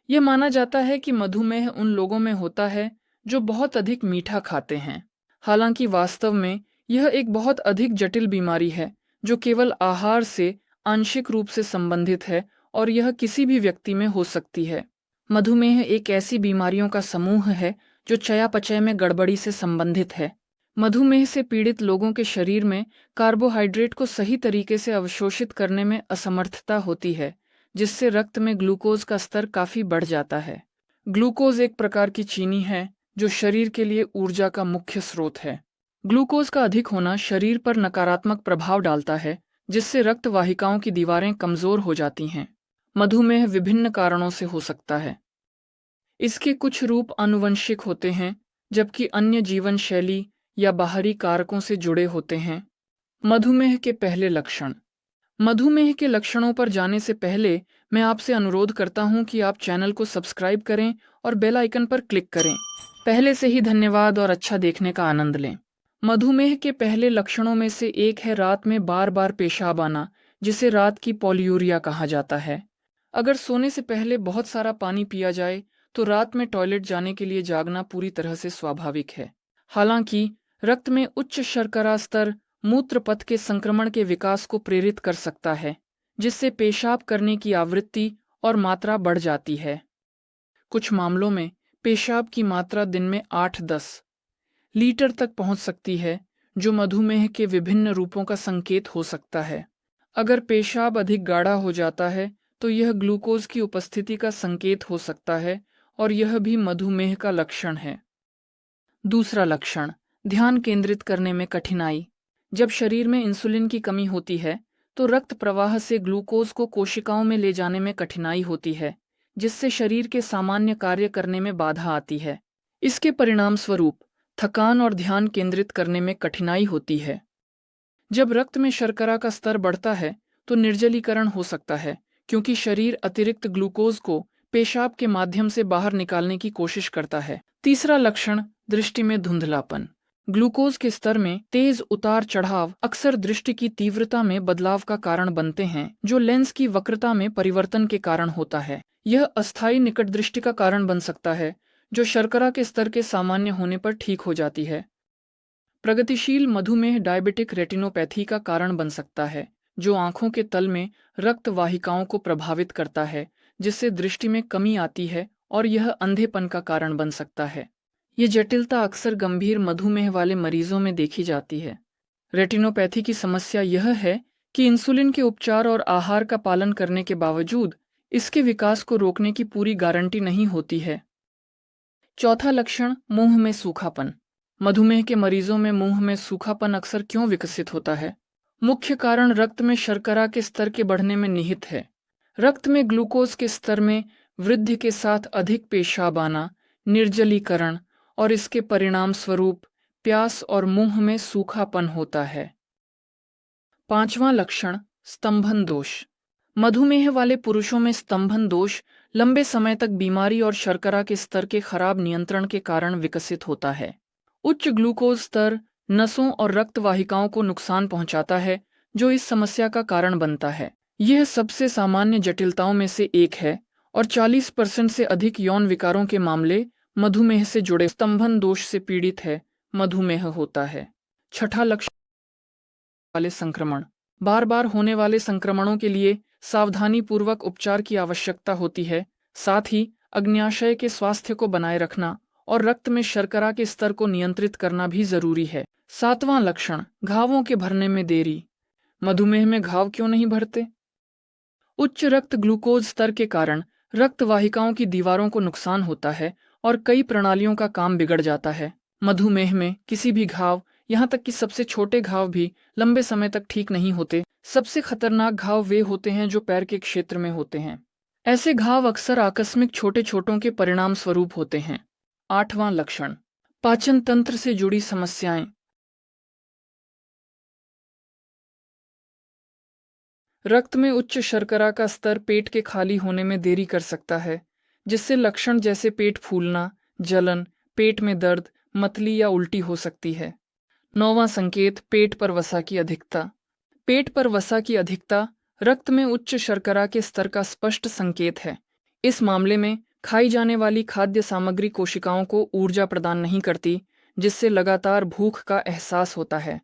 यह माना जाता है कि मधुमेह उन लोगों में होता है जो बहुत अधिक मीठा खाते हैं। हालांकि वास्तव में यह एक बहुत अधिक जटिल बीमारी है जो केवल आहार से आंशिक रूप से संबंधित है और यह किसी भी व्यक्ति में हो सकती है। मधुमेह एक ऐसी बीमारियों का समूह है जो चयापचय में गड़बड़ी से संबंधित है। मधुमेह से पीड़ित लोगों के शरीर में कार्बोहाइड्रेट को सही तरीके से अवशोषित करने में असमर्थता होती है, जिससे रक्त में ग्लूकोज का स्तर काफी बढ़ जाता है। ग्लूकोज एक प्रकार की चीनी है जो शरीर के लिए ऊर्जा का मुख्य स्रोत है। ग्लूकोज का अधिक होना शरीर पर नकारात्मक प्रभाव डालता है, जिससे रक्त वाहिकाओं की दीवारें कमजोर हो जाती हैं। मधुमेह विभिन्न कारणों से हो सकता है। इसके कुछ रूप आनुवंशिक होते हैं, जबकि अन्य जीवन शैली या बाहरी कारकों से जुड़े होते हैं। मधुमेह के पहले लक्षण। मधुमेह के लक्षणों पर जाने से पहले मैं आपसे अनुरोध करता हूं कि आप चैनल को सब्सक्राइब करें और बेल आइकन पर क्लिक करें। पहले से ही धन्यवाद और अच्छा देखने का आनंद लें। मधुमेह के पहले लक्षणों में से एक है रात में बार बार पेशाब आना, जिसे रात की पॉलीयूरिया कहा जाता है। अगर सोने से पहले बहुत सारा पानी पिया जाए तो रात में टॉयलेट जाने के लिए जागना पूरी तरह से स्वाभाविक है। हालांकि रक्त में उच्च शर्करा स्तर मूत्र पथ के संक्रमण के विकास को प्रेरित कर सकता है, जिससे पेशाब करने की आवृत्ति और मात्रा बढ़ जाती है। कुछ मामलों में पेशाब की मात्रा दिन में 8-10 लीटर तक पहुंच सकती है, जो मधुमेह के विभिन्न रूपों का संकेत हो सकता है। अगर पेशाब अधिक गाढ़ा हो जाता है तो यह ग्लूकोज की उपस्थिति का संकेत हो सकता है और यह भी मधुमेह का लक्षण है। दूसरा लक्षण, ध्यान केंद्रित करने में कठिनाई। जब शरीर में इंसुलिन की कमी होती है तो रक्त प्रवाह से ग्लूकोज को कोशिकाओं में ले जाने में कठिनाई होती है, जिससे शरीर के सामान्य कार्य करने में बाधा आती है। इसके परिणाम स्वरूप थकान और ध्यान केंद्रित करने में कठिनाई होती है। जब रक्त में शर्करा का स्तर बढ़ता है तो निर्जलीकरण हो सकता है, क्योंकि शरीर अतिरिक्त ग्लूकोज को पेशाब के माध्यम से बाहर निकालने की कोशिश करता है। तीसरा लक्षण, दृष्टि में धुंधलापन। ग्लूकोज के स्तर में तेज उतार चढ़ाव अक्सर दृष्टि की तीव्रता में बदलाव का कारण बनते हैं, जो लेंस की वक्रता में परिवर्तन के कारण होता है। यह अस्थायी निकट दृष्टि का कारण बन सकता है, जो शर्करा के स्तर के सामान्य होने पर ठीक हो जाती है। प्रगतिशील मधुमेह डायबिटिक रेटिनोपैथी का कारण बन सकता है, जो आंखों के तल में रक्त वाहिकाओं को प्रभावित करता है, जिससे दृष्टि में कमी आती है और यह अंधेपन का कारण बन सकता है। ये जटिलता अक्सर गंभीर मधुमेह वाले मरीजों में देखी जाती है। रेटिनोपैथी की समस्या यह है कि इंसुलिन के उपचार और आहार का पालन करने के बावजूद इसके विकास को रोकने की पूरी गारंटी नहीं होती है। चौथा लक्षण, मुंह में सूखापन। मधुमेह के मरीजों में मुंह में सूखापन अक्सर क्यों विकसित होता है? मुख्य कारण रक्त में शर्करा के स्तर के बढ़ने में निहित है। रक्त में ग्लूकोज के स्तर में वृद्धि के साथ अधिक पेशाब आना, निर्जलीकरण और इसके परिणाम स्वरूप प्यास और मुंह में सूखापन होता है। पांचवां लक्षण, स्तंभन दोष। मधुमेह वाले पुरुषों में स्तंभन दोष लंबे समय तक बीमारी और शर्करा के स्तर के खराब नियंत्रण के कारण विकसित होता है। उच्च ग्लूकोज स्तर नसों और रक्त वाहिकाओं को नुकसान पहुंचाता है, जो इस समस्या का कारण बनता है। यह सबसे सामान्य जटिलताओं में से एक है और 40% से अधिक यौन विकारों के मामले मधुमेह से जुड़े स्तंभन दोष से पीड़ित है। मधुमेह होता है। छठा लक्षण, वाले संक्रमण। बार बार होने वाले संक्रमणों के लिए सावधानी पूर्वक उपचार की आवश्यकता होती है। साथ ही अग्न्याशय के स्वास्थ्य को बनाए रखना और रक्त में शर्करा के स्तर को नियंत्रित करना भी जरूरी है। सातवां लक्षण, घावों के भरने में देरी। मधुमेह में घाव क्यों नहीं भरते? उच्च रक्त ग्लूकोज स्तर के कारण रक्त वाहिकाओं की दीवारों को नुकसान होता है और कई प्रणालियों का काम बिगड़ जाता है। मधुमेह में किसी भी घाव, यहाँ तक कि सबसे छोटे घाव भी लंबे समय तक ठीक नहीं होते। सबसे खतरनाक घाव वे होते हैं जो पैर के क्षेत्र में होते हैं। ऐसे घाव अक्सर आकस्मिक छोटे छोटों के परिणाम स्वरूप होते हैं। आठवां लक्षण, पाचन तंत्र से जुड़ी समस्याएं। रक्त में उच्च शर्करा का स्तर पेट के खाली होने में देरी कर सकता है, जिससे लक्षण जैसे पेट फूलना, जलन, पेट में दर्द, मतली या उल्टी हो सकती है। नौवां संकेत, पेट पर वसा की अधिकता। पेट पर वसा की अधिकता रक्त में उच्च शर्करा के स्तर का स्पष्ट संकेत है। इस मामले में खाई जाने वाली खाद्य सामग्री कोशिकाओं को ऊर्जा प्रदान नहीं करती, जिससे लगातार भूख का एहसास होता है।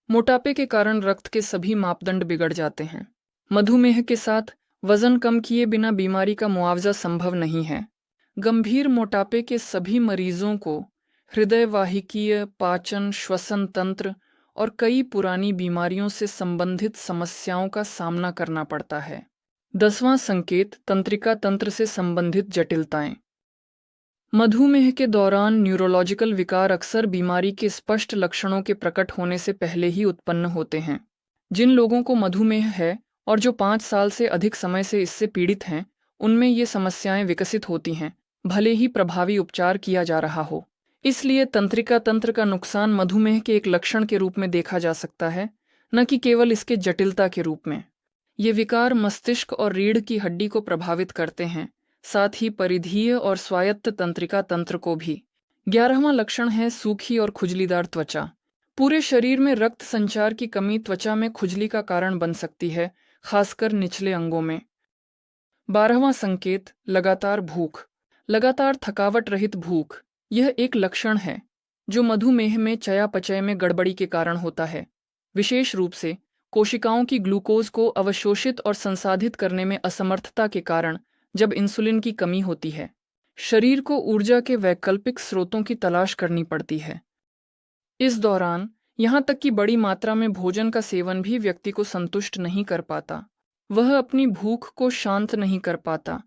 मोटापे के कारण रक्त के सभी मापदंड बिगड़ जाते हैं। मधुमेह के साथ वजन कम किए बिना बीमारी का मुआवजा संभव नहीं है। गंभीर मोटापे के सभी मरीजों को हृदय वाहिकीय, पाचन, श्वसन तंत्र और कई पुरानी बीमारियों से संबंधित समस्याओं का सामना करना पड़ता है। 10वां संकेत, तंत्रिका तंत्र से संबंधित जटिलताएं। मधुमेह के दौरान न्यूरोलॉजिकल विकार अक्सर बीमारी के स्पष्ट लक्षणों के प्रकट होने से पहले ही उत्पन्न होते हैं। जिन लोगों को मधुमेह है और जो 5 साल से अधिक समय से इससे पीड़ित हैं, उनमें ये समस्याएं विकसित होती हैं, भले ही प्रभावी उपचार किया जा रहा हो। इसलिए तंत्रिका तंत्र का नुकसान मधुमेह के एक लक्षण के रूप में देखा जा सकता है, न कि केवल इसके जटिलता के रूप में। ये विकार मस्तिष्क और रीढ़ की हड्डी को प्रभावित करते हैं, साथ ही परिधीय और स्वायत्त तंत्रिका तंत्र को भी। 11वां लक्षण है सूखी और खुजलीदार त्वचा। पूरे शरीर में रक्त संचार की कमी त्वचा में खुजली का कारण बन सकती है, खासकर निचले अंगों में। 12वां संकेत, लगातार भूख। लगातार थकावट रहित भूख यह एक लक्षण है जो मधुमेह में चयापचय में गड़बड़ी के कारण होता है, विशेष रूप से कोशिकाओं की ग्लूकोज को अवशोषित और संसाधित करने में असमर्थता के कारण। जब इंसुलिन की कमी होती है, शरीर को ऊर्जा के वैकल्पिक स्रोतों की तलाश करनी पड़ती है। इस दौरान यहाँ तक कि बड़ी मात्रा में भोजन का सेवन भी व्यक्ति को संतुष्ट नहीं कर पाता। वह अपनी भूख को शांत नहीं कर पाता,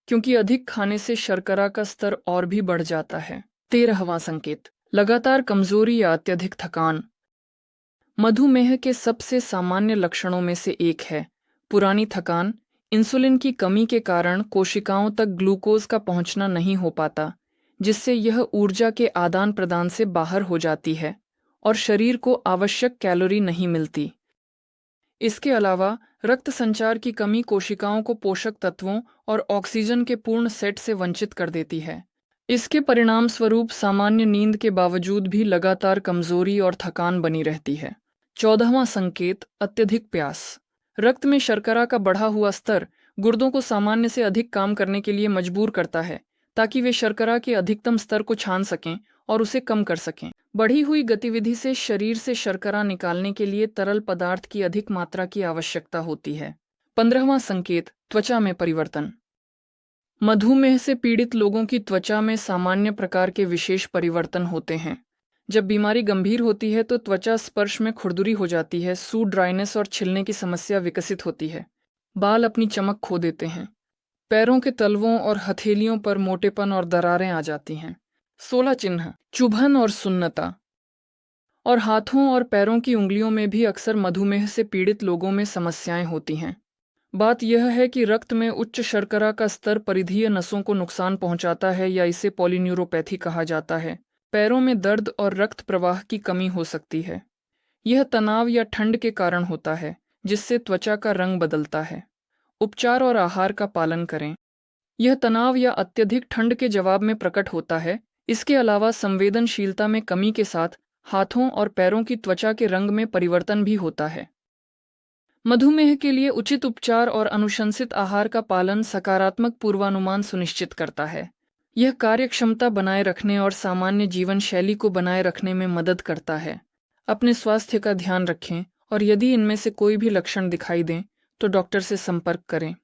क्योंकि अधिक खाने से शर्करा का स्तर और भी बढ़ जाता है। 13वां संकेत, लगातार कमजोरी या अत्यधिक थकान। मधुमेह के सबसे सामान्य लक्षणों में से एक है पुरानी थकान। इंसुलिन की कमी के कारण कोशिकाओं तक ग्लूकोज का पहुंचना नहीं हो पाता, जिससे यह ऊर्जा के आदान प्रदान से बाहर हो जाती है और शरीर को आवश्यक कैलोरी नहीं मिलती। इसके अलावा रक्त संचार की कमी कोशिकाओं को पोषक तत्वों और ऑक्सीजन के पूर्ण सेट से वंचित कर देती है। इसके परिणाम स्वरूप सामान्य नींद के बावजूद भी लगातार कमजोरी और थकान बनी रहती है। 14वां संकेत, अत्यधिक प्यास। रक्त में शर्करा का बढ़ा हुआ स्तर गुर्दों को सामान्य से अधिक काम करने के लिए मजबूर करता है, ताकि वे शर्करा के अधिकतम स्तर को छान सकें और उसे कम कर सकें। बढ़ी हुई गतिविधि से शरीर से शर्करा निकालने के लिए तरल पदार्थ की अधिक मात्रा की आवश्यकता होती है। 15वां संकेत, त्वचा में परिवर्तन। मधुमेह से पीड़ित लोगों की त्वचा में सामान्य प्रकार के विशेष परिवर्तन होते हैं। जब बीमारी गंभीर होती है तो त्वचा स्पर्श में खुरदुरी हो जाती है, सूट, ड्राइनेस और छिलने की समस्या विकसित होती है। बाल अपनी चमक खो देते हैं। पैरों के तलवों और हथेलियों पर मोटेपन और दरारें आ जाती हैं। 16 चिन्ह, चुभन और सुन्नता। और हाथों और पैरों की उंगलियों में भी अक्सर मधुमेह से पीड़ित लोगों में समस्याएं होती हैं। बात यह है कि रक्त में उच्च शर्करा का स्तर परिधीय नसों को नुकसान पहुंचाता है, या इसे पॉलीन्यूरोपैथी कहा जाता है। पैरों में दर्द और रक्त प्रवाह की कमी हो सकती है। यह तनाव या ठंड के कारण होता है, जिससे त्वचा का रंग बदलता है। उपचार और आहार का पालन करें। यह तनाव या अत्यधिक ठंड के जवाब में प्रकट होता है। इसके अलावा संवेदनशीलता में कमी के साथ हाथों और पैरों की त्वचा के रंग में परिवर्तन भी होता है। मधुमेह के लिए उचित उपचार और अनुशंसित आहार का पालन सकारात्मक पूर्वानुमान सुनिश्चित करता है। यह कार्यक्षमता बनाए रखने और सामान्य जीवन शैली को बनाए रखने में मदद करता है। अपने स्वास्थ्य का ध्यान रखें और यदि इनमें से कोई भी लक्षण दिखाई दें तो डॉक्टर से संपर्क करें।